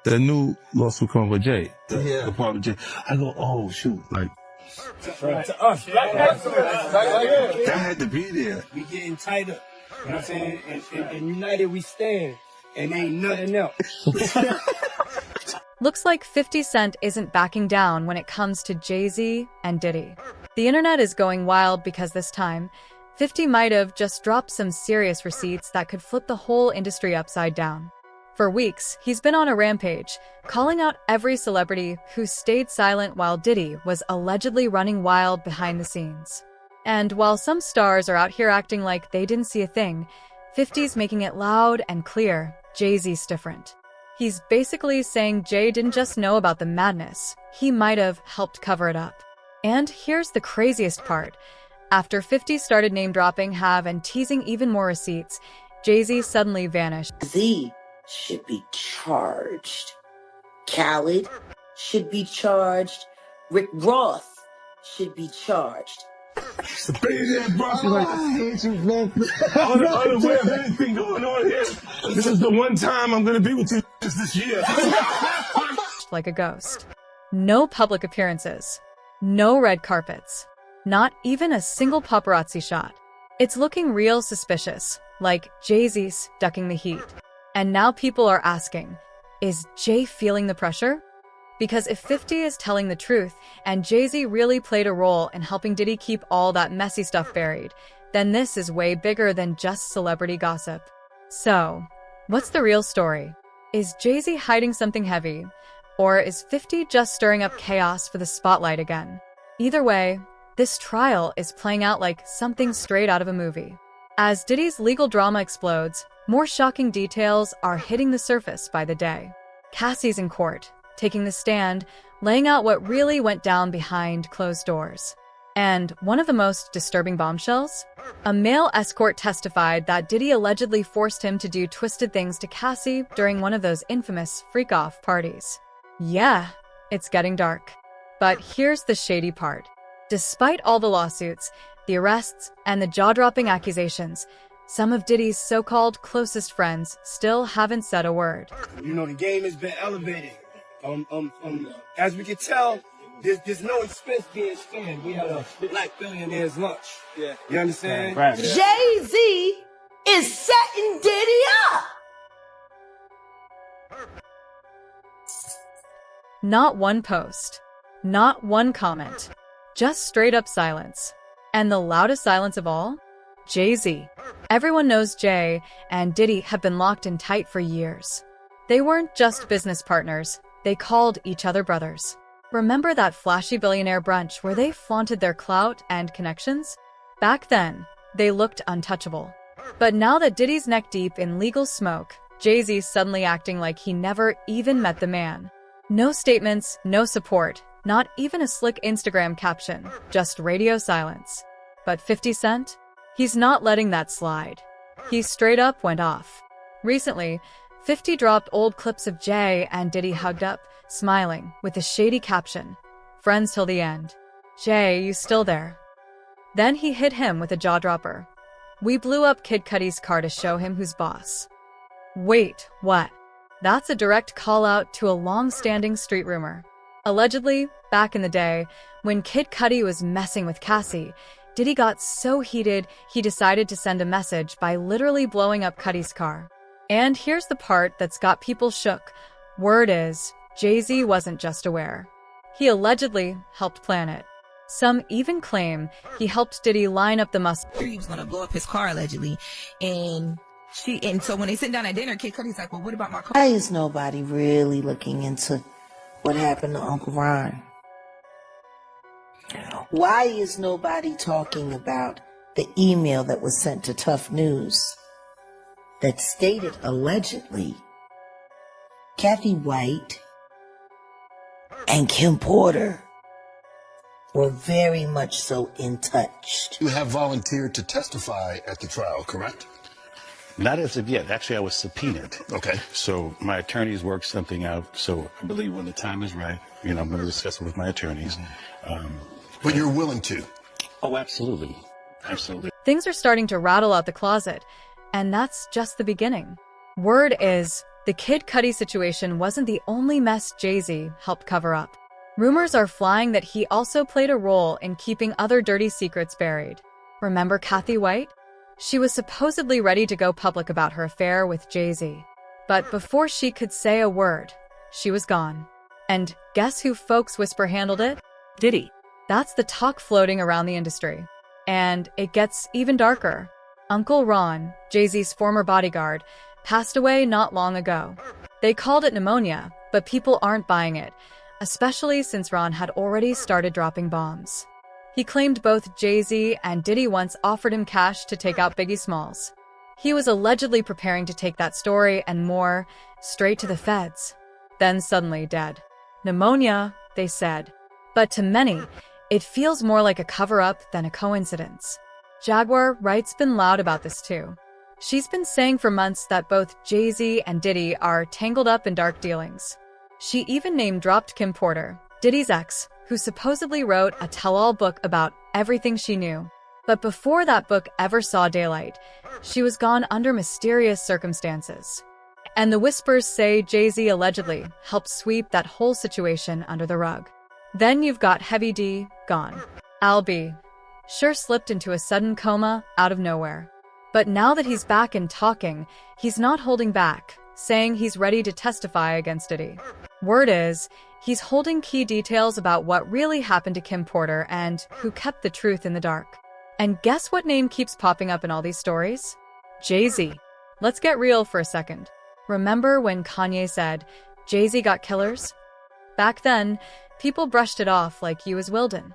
the new lawsuit coming with Jay. The part with Jay. I go, oh shoot, like to us, that had to be there. We getting tighter. You know what I'm saying? And united we stand. And ain't nothing else. Looks like 50 Cent isn't backing down when it comes to Jay-Z and Diddy. The internet is going wild because this time, 50 might have just dropped some serious receipts that could flip the whole industry upside down. For weeks, he's been on a rampage, calling out every celebrity who stayed silent while Diddy was allegedly running wild behind the scenes. And while some stars are out here acting like they didn't see a thing, 50's making it loud and clear, Jay-Z's different. He's basically saying Jay didn't just know about the madness, he might have helped cover it up. And here's the craziest part. After 50 started name-dropping Have and teasing even more receipts, Jay-Z suddenly vanished. Z should be charged. Khaled should be charged. Rick Ross should be charged. It's the baby that brought me like, I hate you, man. I'm unaware of anything going on here. This is the one time I'm gonna be with you this year. Like a ghost. No public appearances. No red carpets. Not even a single paparazzi shot. It's looking real suspicious, like Jay-Z's ducking the heat. And now people are asking, is Jay feeling the pressure? Because if 50 is telling the truth, and Jay-Z really played a role in helping Diddy keep all that messy stuff buried, then this is way bigger than just celebrity gossip. So, what's the real story? Is Jay-Z hiding something heavy? Or is 50 just stirring up chaos for the spotlight again? Either way, this trial is playing out like something straight out of a movie. As Diddy's legal drama explodes, more shocking details are hitting the surface by the day. Cassie's in court, taking the stand, laying out what really went down behind closed doors. And one of the most disturbing bombshells? A male escort testified that Diddy allegedly forced him to do twisted things to Cassie during one of those infamous freak-off parties. Yeah, it's getting dark. But here's the shady part. Despite all the lawsuits, the arrests, and the jaw-dropping accusations, some of Diddy's so-called closest friends still haven't said a word. You know, the game has been elevated. As we can tell, there's no expense being spared. We had a black billionaire's lunch. Yeah. You understand? Right. Jay-Z is setting Diddy up. Not one post. Not one comment. Just straight up silence. And the loudest silence of all? Jay-Z. Everyone knows Jay and Diddy have been locked in tight for years. They weren't just business partners. They called each other brothers. Remember that flashy billionaire brunch where they flaunted their clout and connections? Back then, they looked untouchable. But now that Diddy's neck deep in legal smoke, Jay-Z's suddenly acting like he never even met the man. No statements, no support, not even a slick Instagram caption, just radio silence. But 50 Cent? He's not letting that slide. He straight up went off. Recently, 50 dropped old clips of Jay and Diddy hugged up, smiling, with a shady caption, "Friends till the end. Jay, you still there?" Then he hit him with a jaw-dropper. "We blew up Kid Cudi's car to show him who's boss." Wait, what? That's a direct call-out to a long-standing street rumor. Allegedly, back in the day, when Kid Cudi was messing with Cassie, Diddy got so heated he decided to send a message by literally blowing up Cudi's car. And here's the part that's got people shook. Word is, Jay-Z wasn't just aware. He allegedly helped plan it. Some even claim he helped Diddy line up the muscle. He was gonna blow up his car allegedly, and so when they sit down at dinner, Kid Cudi's like, "Well, what about my car?" Why is nobody really looking into what happened to Uncle Ron? Why is nobody talking about the email that was sent to Tough News that stated allegedly Kathy White and Kim Porter were very much so in touch? You have volunteered to testify at the trial, correct? Not as of yet. Actually, I was subpoenaed. Okay. So my attorneys worked something out. So I believe when the time is right, I'm going to discuss it with my attorneys. But you're willing to? Oh, absolutely. Absolutely. Things are starting to rattle out the closet, and that's just the beginning. Word is, the Kid Cudi situation wasn't the only mess Jay-Z helped cover up. Rumors are flying that he also played a role in keeping other dirty secrets buried. Remember Kathy White? She was supposedly ready to go public about her affair with Jay-Z. But before she could say a word, she was gone. And guess who folks whisper handled it? Diddy. That's the talk floating around the industry. And it gets even darker. Uncle Ron, Jay-Z's former bodyguard, passed away not long ago. They called it pneumonia, but people aren't buying it, especially since Ron had already started dropping bombs. He claimed both Jay-Z and Diddy once offered him cash to take out Biggie Smalls. He was allegedly preparing to take that story and more straight to the feds. Then suddenly dead. Pneumonia, they said. But to many, it feels more like a cover-up than a coincidence. Jaguar Wright's been loud about this too. She's been saying for months that both Jay-Z and Diddy are tangled up in dark dealings. She even name-dropped Kim Porter, Diddy's ex, who supposedly wrote a tell-all book about everything she knew. But before that book ever saw daylight, she was gone under mysterious circumstances. And the whispers say Jay-Z allegedly helped sweep that whole situation under the rug. Then you've got Heavy D, gone. Al B. Sure slipped into a sudden coma out of nowhere. But now that he's back and talking, he's not holding back, saying he's ready to testify against Diddy. Word is, he's holding key details about what really happened to Kim Porter and who kept the truth in the dark. And guess what name keeps popping up in all these stories? Jay-Z. Let's get real for a second. Remember when Kanye said, Jay-Z got killers? Back then, people brushed it off like he was Wilden.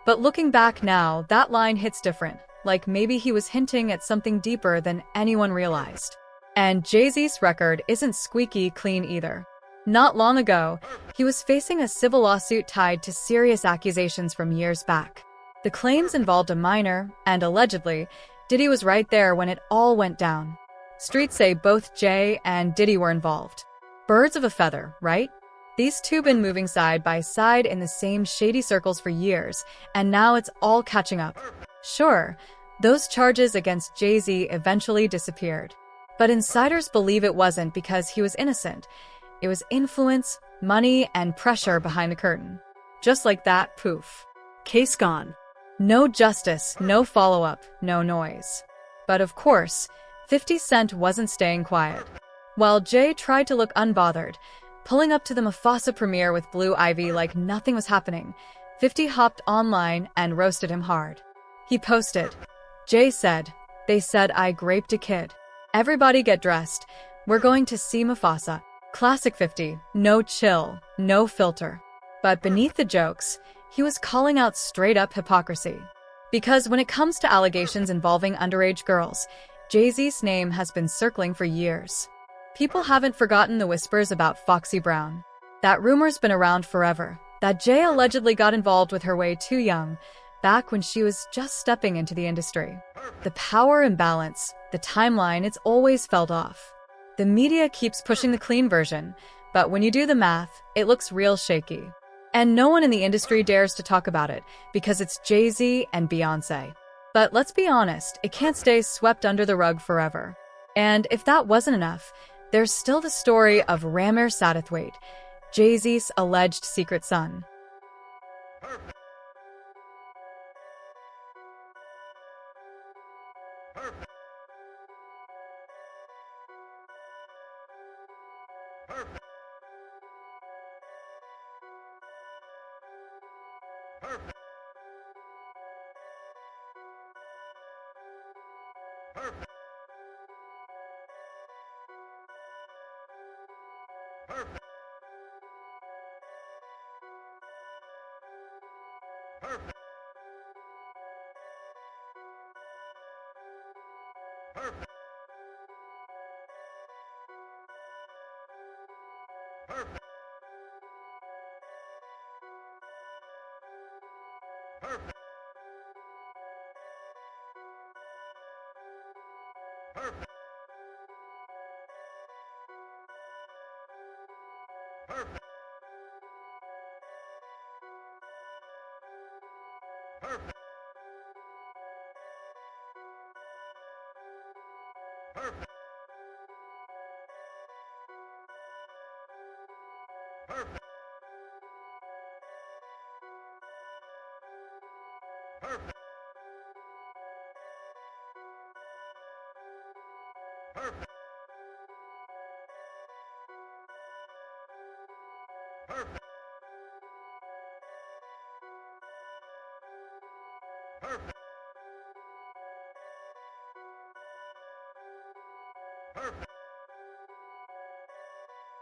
But looking back now, that line hits different, like maybe he was hinting at something deeper than anyone realized. And Jay-Z's record isn't squeaky clean either. Not long ago, he was facing a civil lawsuit tied to serious accusations from years back. The claims involved a minor, and allegedly, Diddy was right there when it all went down. Streets say both Jay and Diddy were involved. Birds of a feather, right? These two been moving side by side in the same shady circles for years, and now it's all catching up. Sure, those charges against Jay-Z eventually disappeared. But insiders believe it wasn't because he was innocent. It was influence, money, and pressure behind the curtain. Just like that, poof. Case gone. No justice, no follow-up, no noise. But of course, 50 Cent wasn't staying quiet. While Jay tried to look unbothered, pulling up to the Mufasa premiere with Blue Ivy like nothing was happening, 50 hopped online and roasted him hard. He posted, Jay said, they said I raped a kid. Everybody get dressed. We're going to see Mufasa. Classic 50, no chill, no filter. But beneath the jokes, he was calling out straight-up hypocrisy. Because when it comes to allegations involving underage girls, Jay-Z's name has been circling for years. People haven't forgotten the whispers about Foxy Brown. That rumor's been around forever, that Jay allegedly got involved with her way too young, back when she was just stepping into the industry. The power imbalance, the timeline, it's always felt off. The media keeps pushing the clean version, but when you do the math, it looks real shaky. And no one in the industry dares to talk about it, because it's Jay-Z and Beyoncé. But let's be honest, it can't stay swept under the rug forever. And if that wasn't enough, there's still the story of Ramir Satterthwaite, Jay-Z's alleged secret son.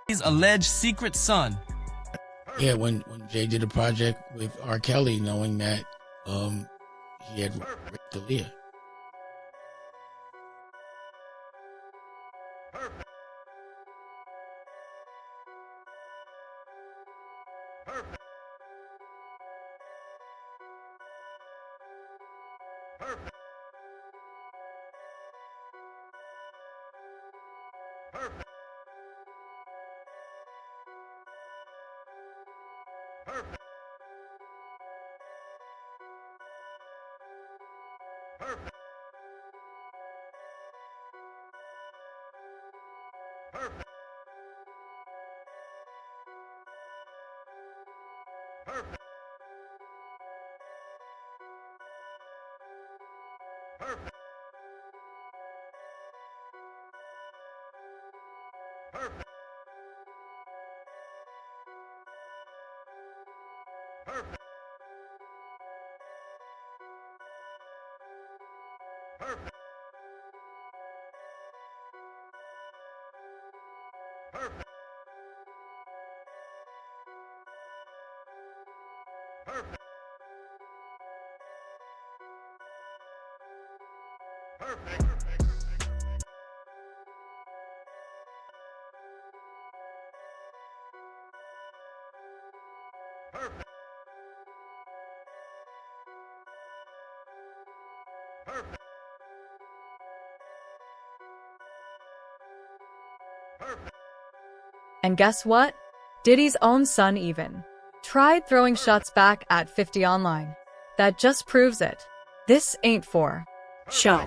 His alleged secret son. Yeah, when Jay did a project with R. Kelly, knowing that he had raped Aaliyah. And guess what? Diddy's own son even tried throwing shots back at 50 online. That just proves it. This ain't for show.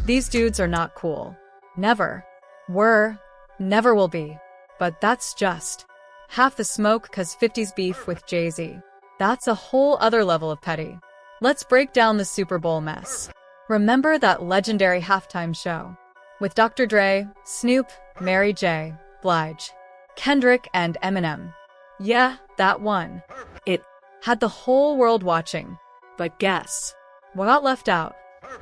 These dudes are not cool. Never. Were. Never will be. But that's just half the smoke, cause 50's beef with Jay-Z. That's a whole other level of petty. Let's break down the Super Bowl mess. Remember that legendary halftime show? With Dr. Dre, Snoop, Mary J. Blige, Kendrick, and Eminem. Yeah, that one. It had the whole world watching. But guess what got left out?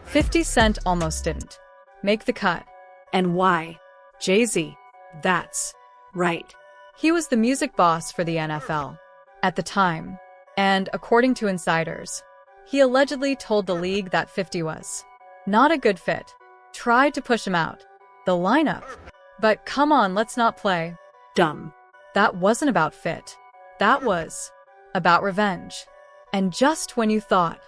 50 Cent almost didn't make the cut. And why? Jay-Z. That's right. He was the music boss for the NFL at the time. And according to insiders, he allegedly told the league that 50 was not a good fit. Tried to push him out the lineup. But come on, let's not play dumb. That wasn't about fit. That was about revenge. And just when you thought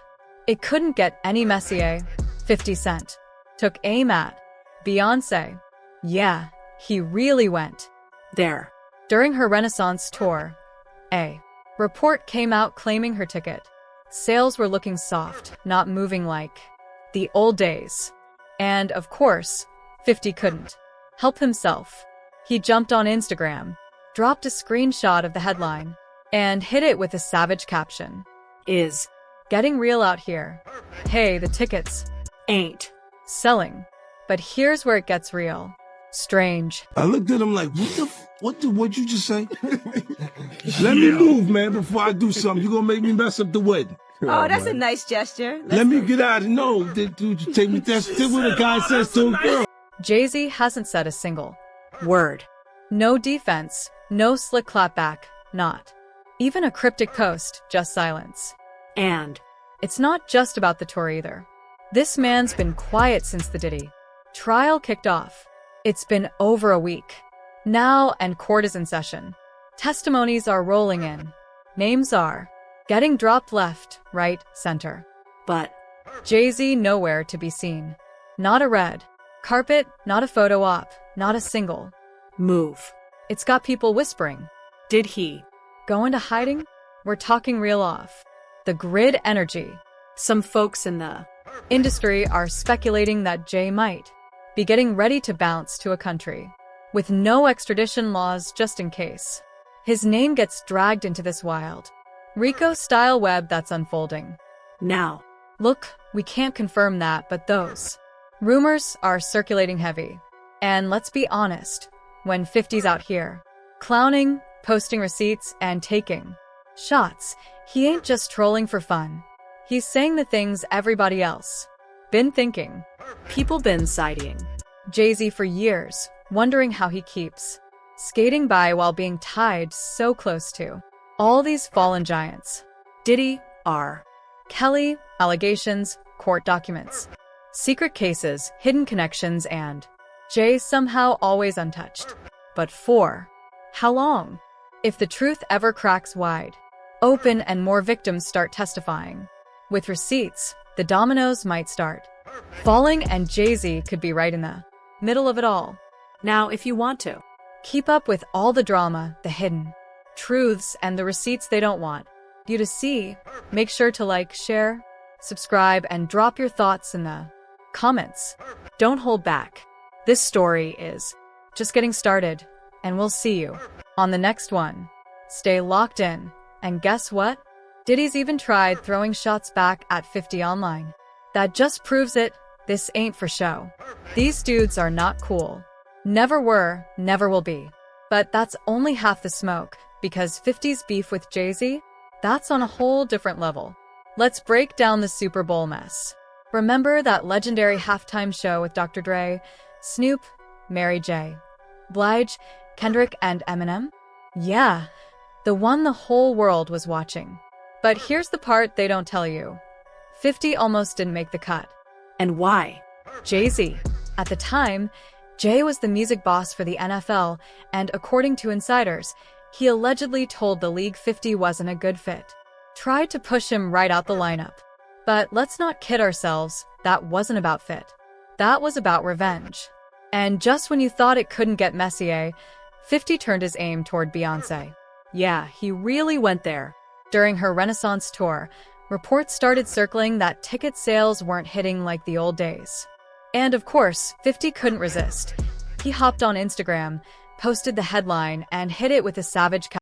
it couldn't get any messier, 50 Cent took aim at Beyoncé. Yeah, he really went there. During her Renaissance tour, a report came out claiming her ticket sales were looking soft, not moving like the old days. And of course, 50 couldn't help himself. He jumped on Instagram, dropped a screenshot of the headline, and hit it with a savage caption. Is getting real out here. Hey, the tickets ain't selling. But here's where it gets real. Strange. I looked at him like, what'd you just say? Let me move, man, before I do something. You're gonna make me mess up the wedding. Oh, that's a nice gesture. Let me get out of no, dude, you take me. That's what a guy says to a girl. Jay-Z hasn't said a single word. No defense, no slick clapback, not even a cryptic post, just silence. And it's not just about the tour either. This man's been quiet since the Diddy trial kicked off. It's been over a week now, and court is in session. Testimonies are rolling in. Names are getting dropped left, right, center. But Jay-Z nowhere to be seen. Not a red carpet, not a photo op, not a single move. It's got people whispering, did he go into hiding? We're talking real off the grid energy. Some folks in the industry are speculating that Jay might be getting ready to bounce to a country with no extradition laws just in case His name gets dragged into this wild, Rico-style web that's unfolding. Now, look, we can't confirm that, but those rumors are circulating heavy. And let's be honest, when 50's out here, clowning, posting receipts, and taking shots, he ain't just trolling for fun. He's saying the things everybody else been thinking. People been citing Jay-Z for years, wondering how he keeps skating by while being tied so close to all these fallen giants. Diddy, R. Kelly, allegations, court documents, secret cases, hidden connections, and Jay somehow always untouched. But for how long? If the truth ever cracks wide open and more victims start testifying with receipts, the dominoes might start falling, and Jay-Z could be right in the middle of it all. Now, if you want to keep up with all the drama, the hidden truths, and the receipts they don't want you to see, make sure to like, share, subscribe, and drop your thoughts in the comments. Don't hold back. This story is just getting started, and we'll see you on the next one. Stay locked in, and guess what? Diddy's even tried throwing shots back at 50 online. That just proves it. This ain't for show. These dudes are not cool. Never were, never will be. But that's only half the smoke, because 50's beef with Jay-Z, that's on a whole different level. Let's break down the Super Bowl mess. Remember that legendary halftime show with Dr. Dre, Snoop, Mary J. Blige, Kendrick, and Eminem? Yeah, the one the whole world was watching. But here's the part they don't tell you. 50 almost didn't make the cut. And why? Jay-Z. At the time, Jay was the music boss for the NFL, and according to insiders, he allegedly told the league 50 wasn't a good fit. Tried to push him right out the lineup. But let's not kid ourselves, that wasn't about fit. That was about revenge. And just when you thought it couldn't get messier, 50 turned his aim toward Beyoncé. Yeah, he really went there. During her Renaissance tour, reports started circling that ticket sales weren't hitting like the old days. And of course, 50 couldn't resist. He hopped on Instagram, posted the headline, and hit it with a savage